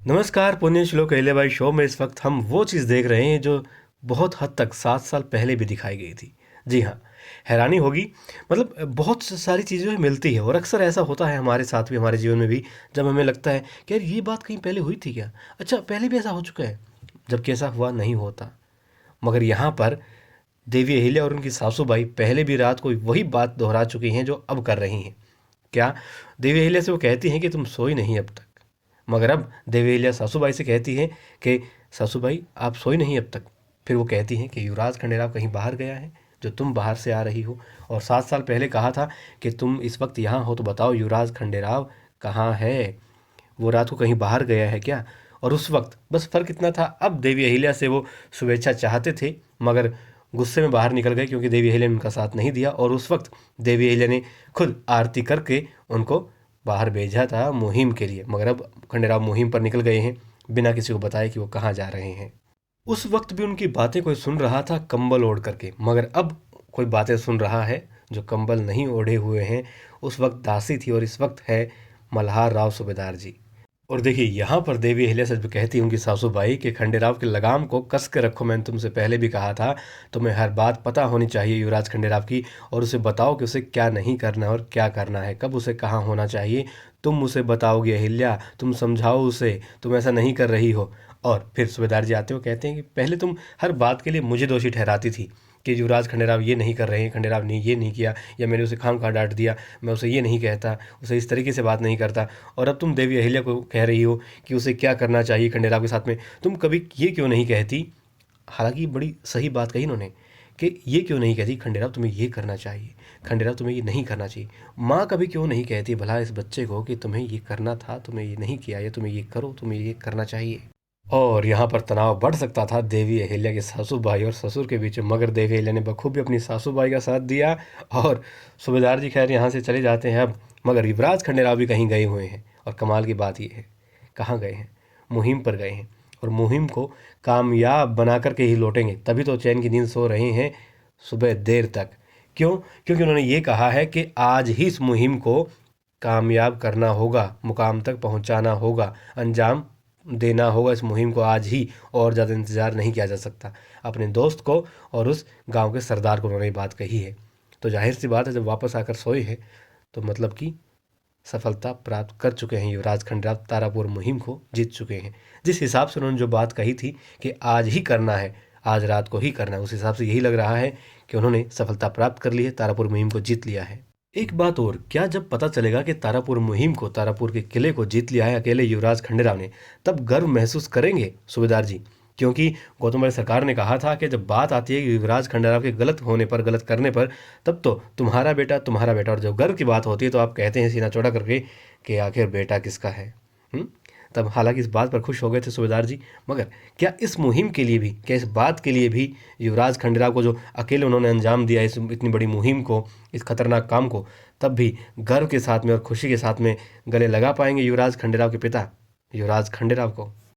नमस्कार, पुण्य श्लोक अहिल्याबाई शो में इस वक्त हम वो चीज़ देख रहे हैं जो बहुत हद तक 7 साल पहले भी दिखाई गई थी। जी हाँ, हैरानी होगी। मतलब बहुत सारी चीज़ें मिलती है और अक्सर ऐसा होता है हमारे साथ भी, हमारे जीवन में भी, जब हमें लगता है कि यार ये बात कहीं पहले हुई थी क्या? अच्छा, पहले भी ऐसा हो चुका है, जबकि ऐसा हुआ नहीं होता। मगर यहाँ पर देवी अहिल्या और उनकी सासूबाई पहले भी रात को वही बात दोहरा चुकी हैं जो अब कर रही हैं। क्या? देवी अहिल्या से वो कहती हैं कि तुम सोई नहीं अब तक। मगर अब देवी अहिल्या सासूबाई से कहती हैं कि सासूबाई आप सोई नहीं अब तक। फिर वो कहती हैं कि युवराज खंडेराव कहीं बाहर गया है, जो तुम बाहर से आ रही हो, और 7 साल पहले कहा था कि तुम इस वक्त यहाँ हो, तो बताओ युवराज खंडेराव कहाँ है? वो रात को कहीं बाहर गया है क्या? और उस वक्त बस फ़र्क इतना था, अब देवी अहिल्या से वो शुभेच्छा चाहते थे, मगर गुस्से में बाहर निकल गए क्योंकि देवी अहिल्या ने उनका साथ नहीं दिया। और उस वक्त देवी अहिल्या ने खुद आरती करके उनको बाहर भेजा था मुहिम के लिए। मगर अब खंडेराव मुहिम पर निकल गए हैं बिना किसी को बताए कि वो कहाँ जा रहे हैं। उस वक्त भी उनकी बातें कोई सुन रहा था कंबल ओढ़ करके, मगर अब कोई बातें सुन रहा है जो कंबल नहीं ओढ़े हुए हैं। उस वक्त दासी थी और इस वक्त है मल्हार राव सूबेदार जी। और देखिए, यहाँ पर देवी अहिल्या से जो कहती है उनकी सासूबाई कि खंडेराव के लगाम को कस के रखो, मैंने तुमसे पहले भी कहा था, तुम्हें हर बात पता होनी चाहिए युवराज खंडेराव की, और उसे बताओ कि उसे क्या नहीं करना है और क्या करना है, कब उसे कहाँ होना चाहिए। तुम उसे बताओगे अहिल्या, तुम समझाओ उसे, तुम ऐसा नहीं कर रही हो। और फिर सूबेदार जी आते हो, कहते हैं कि पहले तुम हर बात के लिए मुझे दोषी ठहराती थी कि युवराज खंडेराव ये नहीं कर रहे हैं, खंडेराव ने ये नहीं किया, या मैंने उसे खाम खा डांट दिया, मैं उसे ये नहीं कहता, उसे इस तरीके से बात नहीं करता। और अब तुम देवी अहिल्या को कह रही हो कि उसे क्या करना चाहिए खंडेराव के साथ में। तुम कभी ये क्यों नहीं कहती, हालांकि बड़ी सही बात कही उन्होंने, कि ये क्यों नहीं कहती खंडेराव तुम्हें ये करना चाहिए, खंडेराव तुम्हें ये नहीं करना चाहिए। माँ कभी क्यों नहीं कहती भला इस बच्चे को कि तुम्हें ये करना था, तुम्हें ये नहीं किया, या तुम्हें ये करो, तुम्हें ये करना चाहिए। और यहाँ पर तनाव बढ़ सकता था देवी अहिल्या के सासू भाई और ससुर के बीच में, मगर देवी अहिल्या ने बखूबी अपनी सासू भाई का साथ दिया। और सूबेदार जी खैर यहाँ से चले जाते हैं अब, मगर युवराज खंडेराव भी कहीं गए हुए हैं। और कमाल की बात ये है, कहाँ गए हैं? मुहिम पर गए हैं, और मुहिम को कामयाब बना करके ही लौटेंगे, तभी तो चैन की नींद सो रहे हैं सुबह देर तक। क्यों? क्योंकि उन्होंने ये कहा है कि आज ही इस मुहिम को कामयाब करना होगा, मुकाम तक पहुंचाना होगा, अंजाम देना होगा इस मुहिम को आज ही, और ज़्यादा इंतज़ार नहीं किया जा सकता। अपने दोस्त को और उस गांव के सरदार को उन्होंने ये बात कही है। तो जाहिर सी बात है, जब वापस आकर सोए हैं तो मतलब कि सफलता प्राप्त कर चुके हैं युवराज खंडेराव, तारापुर मुहिम को जीत चुके हैं। जिस हिसाब से उन्होंने जो बात कही थी कि आज ही करना है, आज रात को ही करना है, उस हिसाब से यही लग रहा है कि उन्होंने सफलता प्राप्त कर ली है, तारापुर मुहिम को जीत लिया है। एक बात और, क्या जब पता चलेगा कि तारापुर मुहिम को, तारापुर के किले को जीत लिया है अकेले युवराज खंडेराव ने, तब गर्व महसूस करेंगे सूबेदार जी। क्योंकि गौतम बड़े सरकार ने कहा था कि जब बात आती है कि युवराज खंडेराव के गलत होने पर, गलत करने पर, तब तो तुम्हारा बेटा तुम्हारा बेटा, और जब गर्व की बात होती है तो आप कहते हैं सीना चौड़ा करके कि आखिर बेटा किसका है। तब हालांकि इस बात पर खुश हो गए थे सूबेदार जी, मगर क्या इस मुहिम के लिए भी, क्या इस बात के लिए भी युवराज खंडेराव को, जो अकेले उन्होंने अंजाम दिया इस इतनी बड़ी मुहिम को, इस खतरनाक काम को, तब भी गर्व के साथ में और खुशी के साथ में गले लगा पाएंगे युवराज खंडेराव के पिता युवराज खंडेराव को?